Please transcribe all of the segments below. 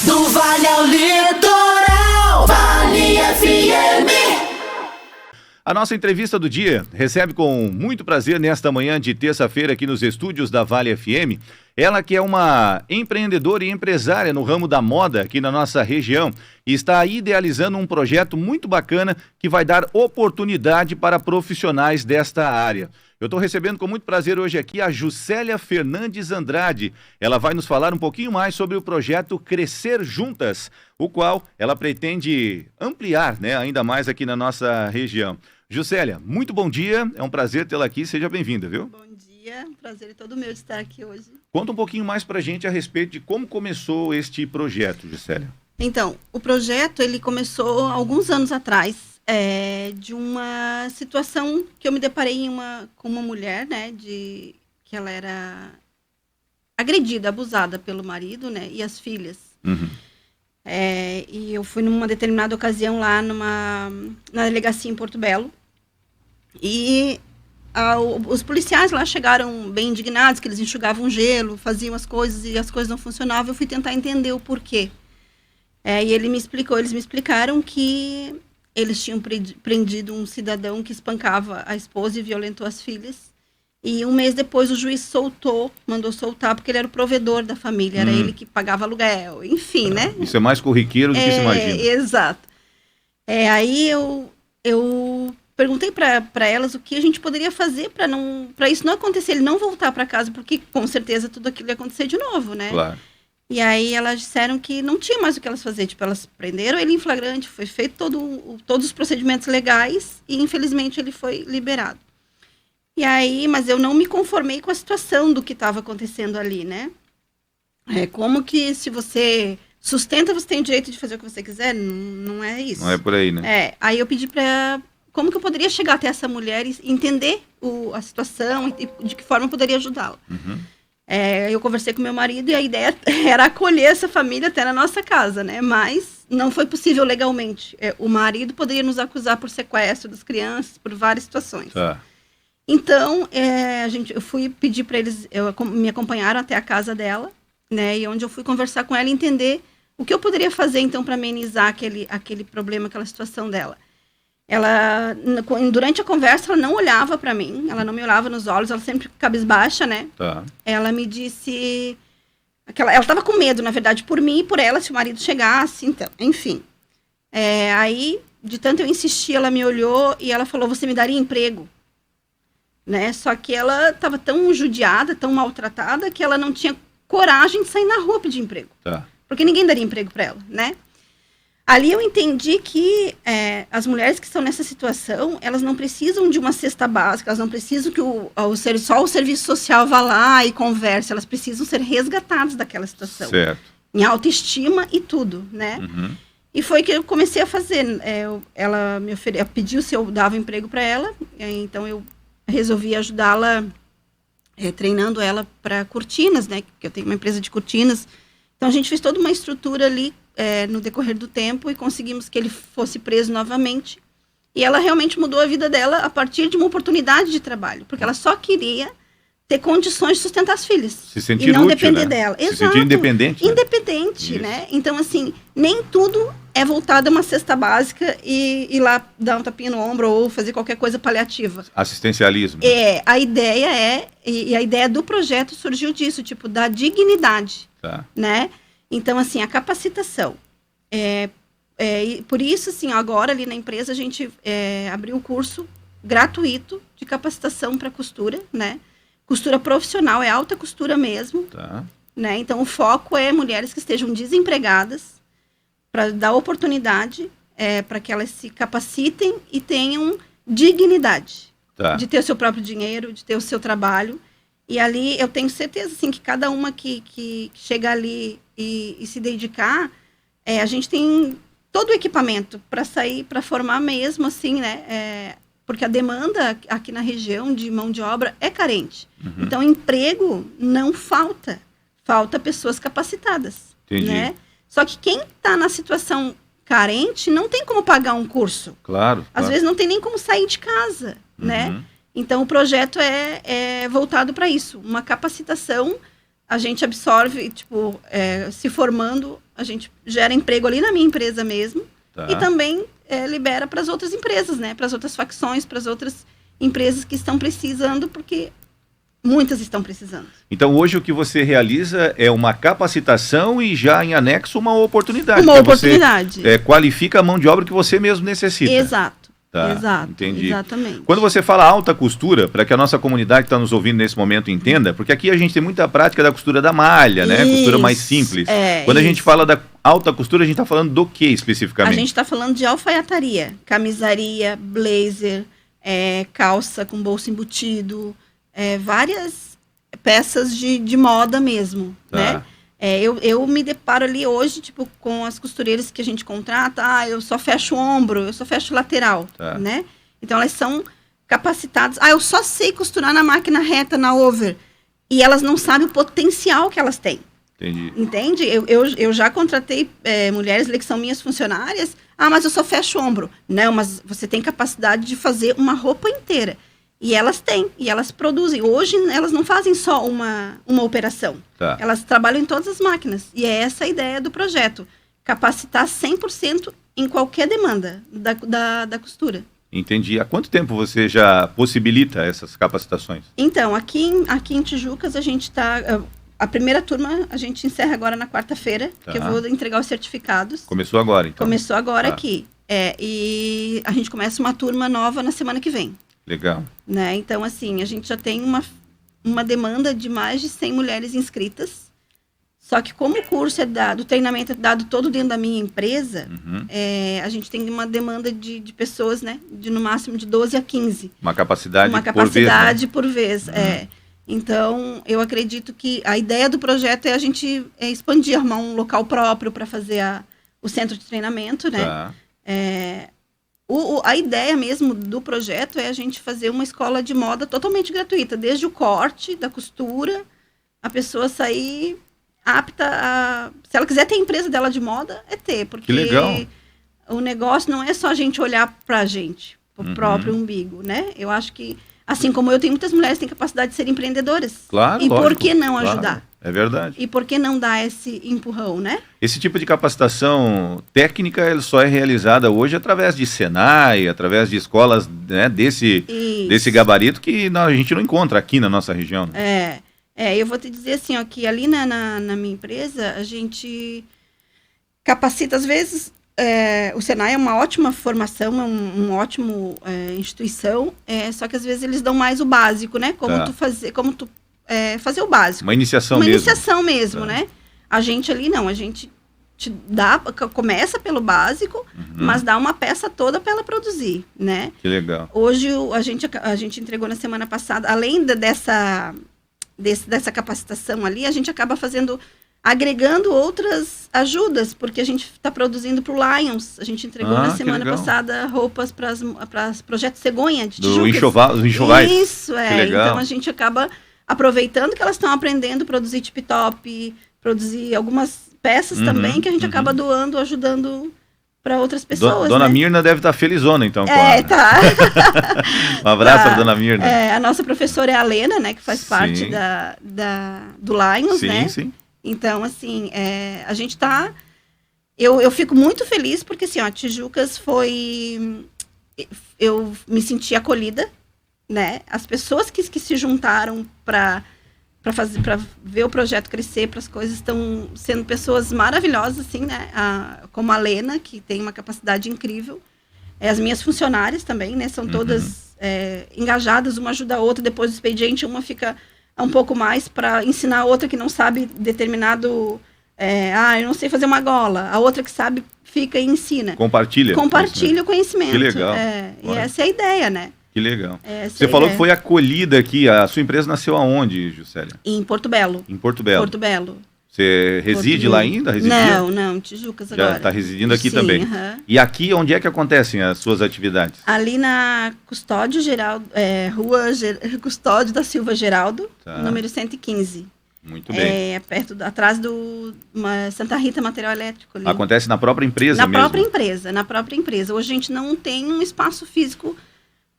Do Vale ao Litoral, Vale FM. A nossa entrevista do dia recebe com muito prazer nesta manhã de terça-feira aqui nos estúdios da Vale FM. Ela que é uma empreendedora e empresária no ramo da moda aqui na nossa região e está idealizando um projeto muito bacana que vai dar oportunidade para profissionais desta área. Eu estou recebendo com muito prazer hoje aqui a Juscelia Fernandes Andrade. Ela vai nos falar um pouquinho mais sobre o projeto Crescer Juntas, o qual ela pretende ampliar, ainda mais aqui na nossa região. Juscelia, muito bom dia, é um prazer tê-la aqui, seja bem-vinda, viu? Bom dia, prazer é todo meu de estar aqui hoje. Conta um pouquinho mais pra gente a respeito de como começou este projeto, Juscelia. Então, o projeto, ele começou alguns anos atrás, de uma situação que eu me deparei com uma mulher, que ela era agredida, abusada pelo marido, e as filhas. Uhum. E eu fui numa determinada ocasião lá na delegacia em Porto Belo, e os policiais lá chegaram bem indignados, que eles enxugavam gelo, faziam as coisas e as coisas não funcionavam. Eu fui tentar entender o porquê. E eles me explicaram que eles tinham prendido um cidadão que espancava a esposa e violentou as filhas. E um mês depois o juiz mandou soltar, porque ele era o provedor da família, era ele que pagava aluguel, enfim, né? Isso é mais corriqueiro do que se imagina. Exato. Aí eu perguntei para elas o que a gente poderia fazer para isso não acontecer, ele não voltar para casa, porque com certeza tudo aquilo ia acontecer de novo, né? Claro. E aí elas disseram que não tinha mais o que elas fazer, elas prenderam ele em flagrante, foi feito todos os procedimentos legais e infelizmente ele foi liberado. E aí, mas eu não me conformei com a situação do que estava acontecendo ali, né? Como que se você sustenta, você tem o direito de fazer o que você quiser? Não é isso. Não é por aí, né? Aí eu pedi como que eu poderia chegar até essa mulher e entender a situação e de que forma eu poderia ajudá-la. Uhum. Eu conversei com meu marido e a ideia era acolher essa família até na nossa casa, né? Mas não foi possível legalmente. O marido poderia nos acusar por sequestro das crianças, por várias situações. Tá. Então, eu fui pedir para eles, me acompanharam até a casa dela, né? E onde eu fui conversar com ela e entender o que eu poderia fazer, então, para amenizar aquele problema, aquela situação dela. Durante a conversa, ela não olhava para mim, ela não me olhava nos olhos, ela sempre cabisbaixa, né? Tá. Ela me disse... ela estava com medo, na verdade, por mim e por ela, se o marido chegasse, então, enfim. Aí, de tanto eu insistir, ela me olhou e ela falou, você me daria emprego? Né? Só que ela estava tão judiada, tão maltratada, que ela não tinha coragem de sair na rua pedir emprego. Tá. Porque ninguém daria emprego para ela, né? Ali eu entendi que as mulheres que estão nessa situação, elas não precisam de uma cesta básica, elas não precisam que só o serviço social vá lá e converse, elas precisam ser resgatadas daquela situação. Certo. Em autoestima e tudo, né? Uhum. E foi que eu comecei a fazer. Ela me pediu se eu dava emprego para ela, então eu resolvi ajudá-la, treinando ela para cortinas, né? Que eu tenho uma empresa de cortinas. Então a gente fez toda uma estrutura ali no decorrer do tempo e conseguimos que ele fosse preso novamente. E ela realmente mudou a vida dela a partir de uma oportunidade de trabalho, porque ela só queria ter condições de sustentar as filhas. Se sentir e não útil, depender né? dela. Se Exato. sentir independente. Independente, né? Então, assim, nem tudo é voltado a uma cesta básica e ir lá dar um tapinha no ombro ou fazer qualquer coisa paliativa. Assistencialismo. A ideia e a ideia do projeto surgiu disso, da dignidade, Tá. né? Então, assim, a capacitação. E por isso, assim, agora ali na empresa a gente abriu um curso gratuito de capacitação para costura, né? Costura profissional, alta costura mesmo. Tá. Né? Então, o foco é mulheres que estejam desempregadas, para dar oportunidade para que elas se capacitem e tenham dignidade. Tá. De ter o seu próprio dinheiro, de ter o seu trabalho. E ali, eu tenho certeza, assim, que cada uma que chega ali e se dedicar, a gente tem todo o equipamento para sair, para formar mesmo, assim, né? Porque a demanda aqui na região de mão de obra é carente. Uhum. Então, emprego não falta. Falta pessoas capacitadas. Entendi. Né? Só que quem está na situação carente não tem como pagar um curso. Claro. Às vezes não tem nem como sair de casa, né? Então, o projeto é voltado para isso. Uma capacitação a gente absorve, tipo, se formando, a gente gera emprego ali na minha empresa mesmo. Tá. E também libera para as outras empresas, né? Para as outras facções, para as outras empresas que estão precisando, porque muitas estão precisando. Então, hoje o que você realiza é uma capacitação e já em anexo uma oportunidade. Uma porque oportunidade. Você qualifica a mão de obra que você mesmo necessita. Exato. Tá, Exato. entendi. Exatamente. Quando você fala alta costura, para que a nossa comunidade que está nos ouvindo nesse momento entenda, porque aqui a gente tem muita prática da costura da malha, né? Costura mais simples. Quando a gente fala da alta costura, a gente está falando do que especificamente? A gente está falando de alfaiataria, camisaria, blazer, calça com bolso embutido, várias peças de moda mesmo, Tá. né? Eu me deparo ali hoje, tipo, com as costureiras que a gente contrata, eu só fecho o ombro, eu só fecho o lateral, Tá. né? Então, elas são capacitadas. Eu só sei costurar na máquina reta, na over. E elas não sabem o potencial que elas têm. Entendi. Entende? Eu já contratei mulheres ali que são minhas funcionárias. Mas eu só fecho o ombro. Não, mas você tem capacidade de fazer uma roupa inteira. E elas têm, e elas produzem. Hoje, elas não fazem só uma operação. Tá. Elas trabalham em todas as máquinas. E é essa a ideia do projeto. Capacitar 100% em qualquer demanda da costura. Entendi. Há quanto tempo você já possibilita essas capacitações? Então, aqui em Tijucas, a gente está... A primeira turma a gente encerra agora na quarta-feira, Tá. que eu vou entregar os certificados. Começou agora, então? Começou agora Tá. aqui. E a gente começa uma turma nova na semana que vem. Legal. Né? Então, assim, a gente já tem uma demanda de mais de 100 mulheres inscritas. Só que como o curso o treinamento é dado todo dentro da minha empresa, Uhum. a gente tem uma demanda de pessoas, né? De no máximo de 12 a 15. Uma capacidade Uma por vez, né? capacidade por vez. Então, eu acredito que a ideia do projeto é a gente expandir, arrumar um local próprio para fazer o centro de treinamento, né? Tá. A ideia mesmo do projeto é a gente fazer uma escola de moda totalmente gratuita, desde o corte, da costura, a pessoa sair apta a... Se ela quiser ter a empresa dela de moda, ter, porque Que legal. o negócio não é só a gente olhar pra gente, pro Uhum. próprio umbigo, né? Eu acho que, assim como eu, tem muitas mulheres que têm capacidade de serem empreendedoras. Claro, E por lógico, que não claro. ajudar? É verdade. E por que não dar esse empurrão, né? Esse tipo de capacitação técnica ela só é realizada hoje através de Senai, através de escolas, né, desse Isso. gabarito que a gente não encontra aqui na nossa região. Né? Eu vou te dizer assim, ó, que ali na minha empresa, a gente capacita, às vezes, o Senai é uma ótima formação, é um ótimo instituição, só que às vezes eles dão mais o básico, né? Como Tá. tu fazer o básico. Uma iniciação Uma mesmo. iniciação mesmo, Tá. né? A gente ali não, a gente te dá, começa pelo básico, mas dá uma peça toda para ela produzir, né? Que legal. Hoje a gente entregou na semana passada, além dessa capacitação ali, a gente acaba agregando outras ajudas, porque a gente está produzindo para o Lions. A gente entregou na que semana legal. passada roupas para os projetos Cegonha de Do Tijucas. os enxovais. Isso, Que legal. Então a gente acaba aproveitando que elas estão aprendendo a produzir tip-top, produzir algumas peças também, que a gente acaba doando, ajudando para outras pessoas. Dona né? Mirna deve estar felizona, então. Com Tá. Um abraço para Dona Mirna. A nossa professora é a Lena, né, que faz Sim. parte do Lions, Sim, né? sim. Então, assim, a gente tá... Eu fico muito feliz porque, assim, ó, Tijucas foi... Eu me senti acolhida, né? As pessoas que se juntaram para ver o projeto crescer, para as coisas estão sendo pessoas maravilhosas, assim, né? Como a Lena, que tem uma capacidade incrível. As minhas funcionárias também, né? São todas engajadas, uma ajuda a outra. Depois do expediente, uma fica um pouco mais para ensinar a outra que não sabe determinado... eu não sei fazer uma gola. A outra que sabe fica e ensina. Compartilha o conhecimento. Que legal. E essa é a ideia, né? Que legal. Essa Você é a falou ideia. que foi acolhida aqui. A sua empresa nasceu aonde, Juscelia? Em Porto Belo. Em Porto Belo. Porto Belo. Você reside Porto lá Belo. ainda? Residia? Não, Tijucas Já agora. está residindo aqui Sim, também. aham. E aqui, onde é que acontecem as suas atividades? Ali na Custódio Geraldo, Rua Custódio da Silva Geraldo, Tá. número 115. Muito bem. Atrás do Santa Rita Material Elétrico. Ali. Acontece na própria empresa Na mesmo? própria empresa. Hoje a gente não tem um espaço físico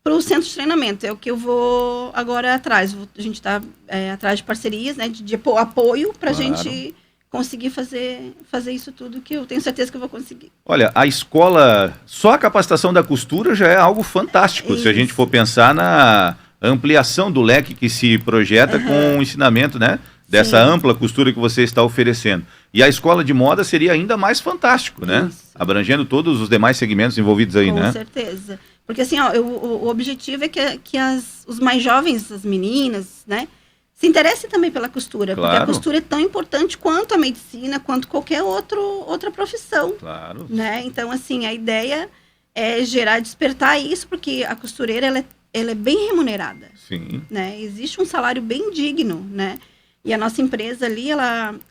para o centro de treinamento. É o que eu vou agora atrás. A gente está atrás de parcerias, né, de apoio para a gente conseguir fazer isso tudo, que eu tenho certeza que eu vou conseguir. Olha, a escola, só a capacitação da costura já é algo fantástico, se a gente for pensar na ampliação do leque que se projeta com o ensinamento, né? Dessa ampla costura que você está oferecendo. E a escola de moda seria ainda mais fantástico, né? Isso. Abrangendo todos os demais segmentos envolvidos aí, né? Com certeza. Porque assim, ó, o objetivo é que os mais jovens, as meninas, né, se interessem também pela costura. Claro. Porque a costura é tão importante quanto a medicina, quanto qualquer outra profissão. Claro. Né? Então, assim, a ideia é despertar isso, porque a costureira, ela é bem remunerada. Sim. Né? Existe um salário bem digno, né? E a nossa empresa ali,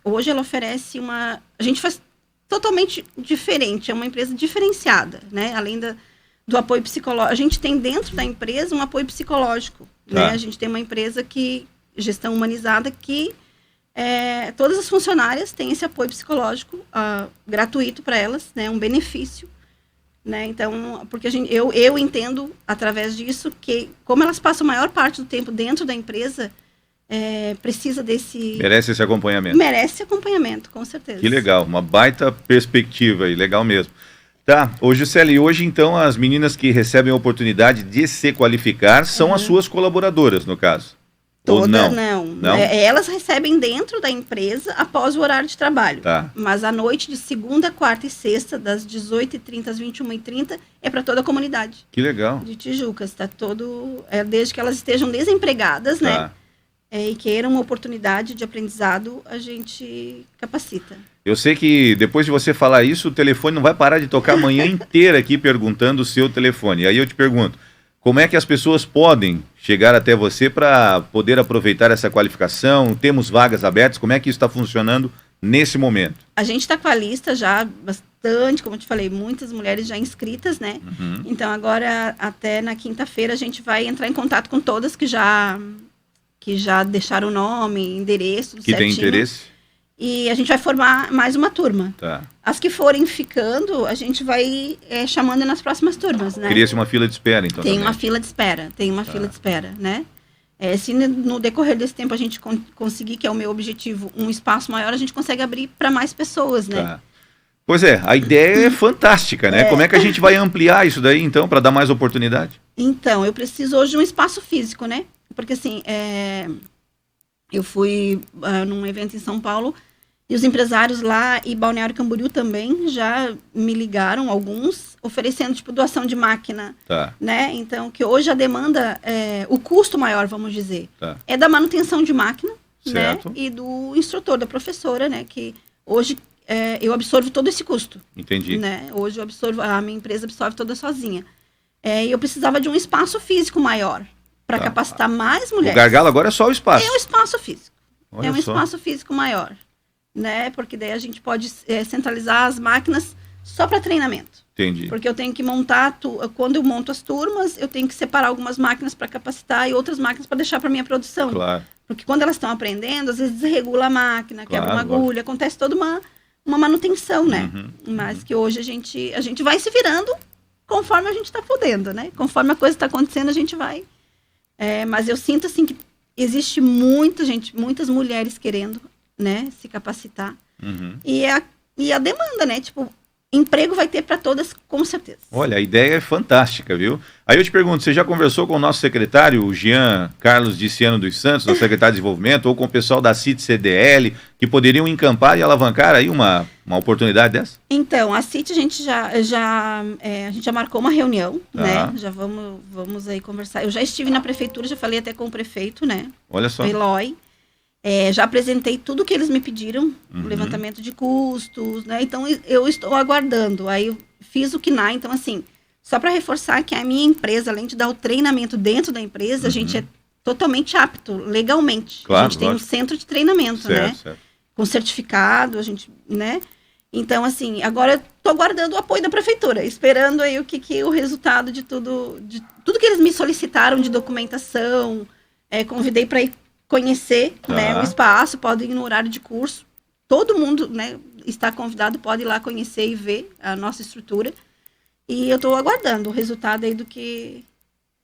hoje ela oferece a gente faz totalmente diferente, é uma empresa diferenciada, né? Além do apoio psicológico, a gente tem dentro da empresa um apoio psicológico, né? A gente tem uma empresa gestão humanizada, que todas as funcionárias têm esse apoio psicológico gratuito para elas, né? Um benefício, né? Então, porque eu entendo através disso que, como elas passam a maior parte do tempo dentro da empresa, precisa desse... Merece esse acompanhamento. Merece acompanhamento, com certeza. Que legal, uma baita perspectiva aí, legal mesmo. Tá, Juscelia, hoje então as meninas que recebem a oportunidade de se qualificar são as suas colaboradoras, no caso? Todas Não? não. Elas recebem dentro da empresa após o horário de trabalho. Tá. Mas à noite de segunda, quarta e sexta, das 18h30 às 21h30, é para toda a comunidade. Que legal. De Tijucas, tá desde que elas estejam desempregadas, né? E queiram uma oportunidade de aprendizado, a gente capacita. Eu sei que depois de você falar isso, o telefone não vai parar de tocar a manhã inteira aqui perguntando o seu telefone. E aí eu te pergunto, como é que as pessoas podem chegar até você para poder aproveitar essa qualificação? Temos vagas abertas? Como é que isso está funcionando nesse momento? A gente está com a lista já bastante, como eu te falei, muitas mulheres já inscritas, né? Então agora, até na quinta-feira, a gente vai entrar em contato com todas que já deixaram o nome, endereço, que certinho. tem interesse? E a gente vai formar mais uma turma. Tá. As que forem ficando, a gente vai chamando nas próximas turmas, né? Cria-se uma fila de espera, então. Tem também. uma fila de espera, né? Se no decorrer desse tempo a gente conseguir, que é o meu objetivo, um espaço maior, a gente consegue abrir para mais pessoas, né? Tá. Pois é, a ideia é fantástica, né? Como é que a gente vai ampliar isso daí, então, para dar mais oportunidade? Então, eu preciso hoje de um espaço físico, né? Porque, assim, eu fui num evento em São Paulo e os empresários lá e Balneário Camboriú também já me ligaram, alguns, oferecendo, tipo, doação de máquina, né? Então, que hoje a demanda, o custo maior, vamos dizer, é da manutenção de máquina, certo, né? E do instrutor, da professora, né? Que hoje eu absorvo todo esse custo. Entendi. Né? Hoje a minha empresa absorve toda sozinha. E eu precisava de um espaço físico maior para capacitar mais mulheres. O gargalo agora é só o espaço. É um espaço físico. Olha só. Espaço físico maior, né? Porque daí a gente pode centralizar as máquinas só para treinamento. Entendi. Porque eu tenho que montar, quando eu monto as turmas, eu tenho que separar algumas máquinas para capacitar e outras máquinas para deixar para minha produção. Claro. Porque quando elas estão aprendendo, às vezes desregula a máquina, quebra uma agulha, acontece toda uma manutenção, né? Mas que hoje a gente vai se virando conforme a gente está podendo, né? Conforme a coisa está acontecendo, a gente vai. Mas eu sinto, assim, que existe muita gente, muitas mulheres querendo, né, se capacitar. E a demanda, né? Tipo, emprego vai ter para todas, com certeza. Olha, a ideia é fantástica, viu? Aí eu te pergunto, você já conversou com o nosso secretário, o Jean Carlos Diciano dos Santos, nosso secretário de Desenvolvimento, ou com o pessoal da CIT-CDL, que poderiam encampar e alavancar aí uma oportunidade dessa? Então, a CIT a gente a gente já marcou uma reunião, né? Já vamos aí conversar. Eu já estive na prefeitura, já falei até com o prefeito, né? Olha só. O Eloy. Já apresentei tudo que eles me pediram, o levantamento de custos, né? Então, eu estou aguardando. Aí, eu fiz o KNAI. Então, assim, só para reforçar que a minha empresa, além de dar o treinamento dentro da empresa, a gente é totalmente apto, legalmente. Claro, a gente tem um centro de treinamento, né? Certo. Com certificado, a gente, né? Então, assim, agora eu tô aguardando o apoio da prefeitura, esperando aí o resultado de tudo que eles me solicitaram de documentação. Convidei para ir conhecer, né, o espaço, pode ir no horário de curso. Todo mundo, né, está convidado, pode ir lá conhecer e ver a nossa estrutura. E eu estou aguardando o resultado aí do que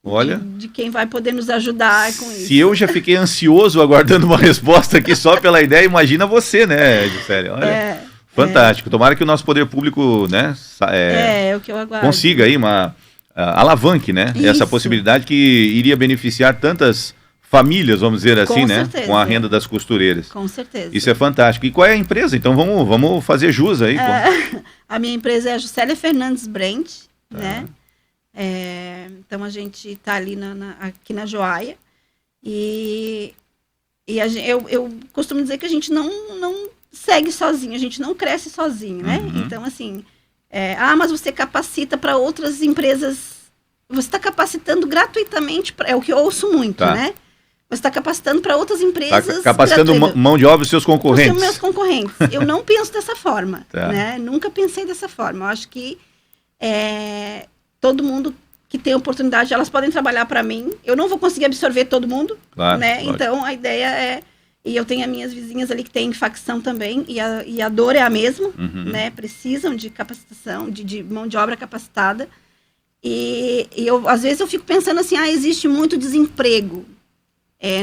Olha, de quem vai poder nos ajudar com isso. se eu já fiquei ansioso aguardando uma resposta aqui só pela ideia, imagina você, né, Juscelia? Olha, fantástico. Tomara que o nosso poder público, né, É o que eu aguardo. consiga aí uma alavanque, né, essa Isso. possibilidade que iria beneficiar tantas famílias, vamos dizer assim, Com né, certeza. com a renda das costureiras. Com certeza. Isso é fantástico. E qual é a empresa? Então vamos fazer jus aí. A minha empresa é a Juscelia Fernandes Brand, né? Então a gente está ali aqui na Joaia e eu costumo dizer que a gente não segue sozinho, a gente não cresce sozinho, né? Então assim, mas você capacita para outras empresas, você está capacitando gratuitamente, é o que eu ouço muito, né? Você está capacitando para outras empresas. Está capacitando mão de obra os seus concorrentes. Os meus concorrentes. Eu não penso dessa forma, né? Nunca pensei dessa forma. Eu acho que todo mundo que tem oportunidade, elas podem trabalhar para mim. Eu não vou conseguir absorver todo mundo, né? Lógico. Então, a ideia é... E eu tenho as minhas vizinhas ali que têm facção também, e a dor é a mesma, né? Precisam de capacitação, de mão de obra capacitada. E às vezes eu fico pensando assim, existe muito desemprego.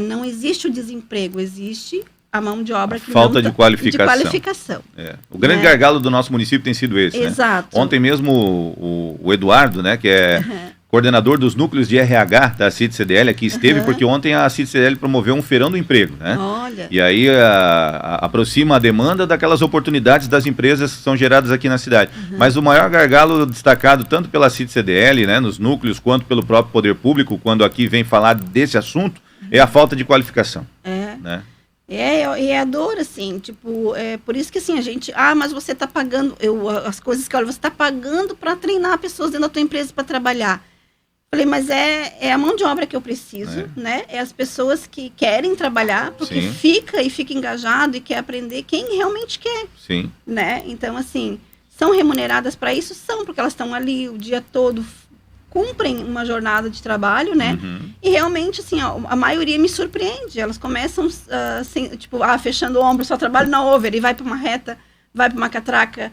Não existe o desemprego, existe a mão de obra que falta de qualificação. O grande gargalo do nosso município tem sido esse. Exato. Né? Ontem mesmo o Eduardo, né, que é coordenador dos núcleos de RH da CIT-CDL, aqui esteve, porque ontem a CIT-CDL promoveu um feirão do emprego, né? Olha. E aí aproxima a demanda daquelas oportunidades das empresas que são geradas aqui na cidade. Mas o maior gargalo destacado tanto pela CIT-CDL, né, nos núcleos, quanto pelo próprio poder público, quando aqui vem falar desse assunto, é a falta de qualificação. Né? É a dor, assim, tipo, por isso que assim, a gente, mas você está pagando, as coisas que olha, você está pagando para treinar pessoas dentro da tua empresa para trabalhar. Falei, mas é a mão de obra que eu preciso, né? É as pessoas que querem trabalhar, porque fica engajado e quer aprender quem realmente quer. Sim. Né? Então, assim, são remuneradas para isso? São, porque elas estão ali o dia todo, cumprem uma jornada de trabalho, né? E realmente, assim, a maioria me surpreende. Elas começam, fechando o ombro, só trabalho na over, e vai para uma reta, vai para uma catraca,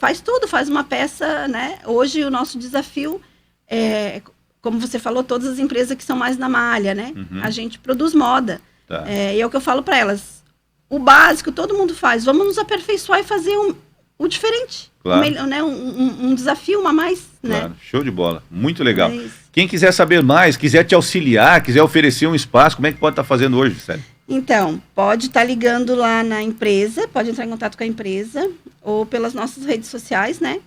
faz tudo, faz uma peça, né? Hoje o nosso desafio como você falou, todas as empresas que são mais na malha, né? A gente produz moda. E é o que eu falo para elas. O básico, todo mundo faz. Vamos nos aperfeiçoar e fazer o diferente. Claro. Né? Um desafio, uma mais, claro. Né? Show de bola. Muito legal. É quem quiser saber mais, quiser te auxiliar, quiser oferecer um espaço, como é que pode estar fazendo hoje, Juscelia? Então, pode estar ligando lá na empresa, pode entrar em contato com a empresa, ou pelas nossas redes sociais, né?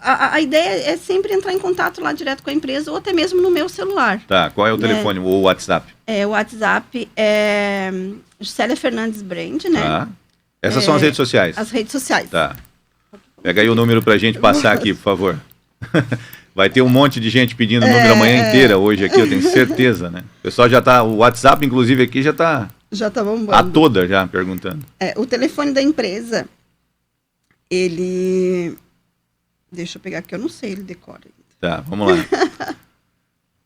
A ideia é sempre entrar em contato lá direto com a empresa, ou até mesmo no meu celular. Qual é o telefone ou o WhatsApp? O WhatsApp é Juscelia Fernandes Brand, né? Essas são as redes sociais? As redes sociais. Pega aí o número pra gente passar aqui, por favor. Vai ter um monte de gente pedindo o número a manhã inteira hoje aqui, eu tenho certeza, né? O pessoal já tá, o WhatsApp, inclusive, aqui já tá bombando. A toda já perguntando. O telefone da empresa, ele... Deixa eu pegar aqui, eu não sei, ele decora. Vamos lá.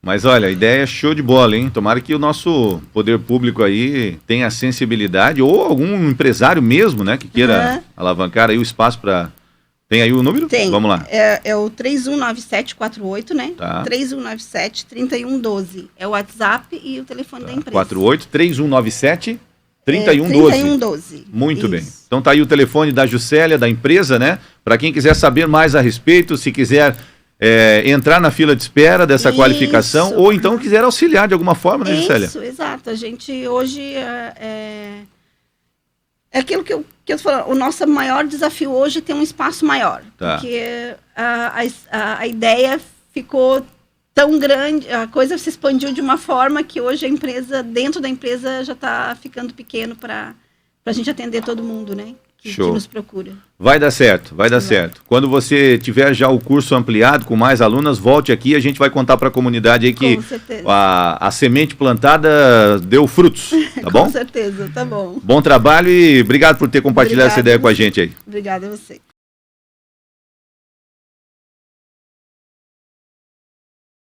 Mas olha, a ideia é show de bola, hein? Tomara que o nosso poder público aí tenha sensibilidade, ou algum empresário mesmo, né, que queira alavancar aí o espaço para... Tem aí o número? Tem. Vamos lá. É o 319748, né? 3197-3112. É o WhatsApp e o telefone da empresa. 48-3197-3112. 3112. Muito bem. Então tá aí o telefone da Juscelia, da empresa, né? Para quem quiser saber mais a respeito, se quiser entrar na fila de espera dessa qualificação, ou então quiser auxiliar de alguma forma, né, Juscelia? Isso, exato. A gente hoje é aquilo que eu tô falando, o nosso maior desafio hoje é ter um espaço maior. Porque a ideia ficou tão grande, a coisa se expandiu de uma forma que hoje a empresa, dentro da empresa, já está ficando pequeno para a gente atender todo mundo, né? Que nos procura. Vai dar certo, vai dar certo. Quando você tiver já o curso ampliado com mais alunas, volte aqui e a gente vai contar para a comunidade aí que a semente plantada deu frutos, tá bom? Com certeza, tá bom. Bom trabalho e obrigado por ter compartilhado essa ideia com a gente aí. Obrigada a você.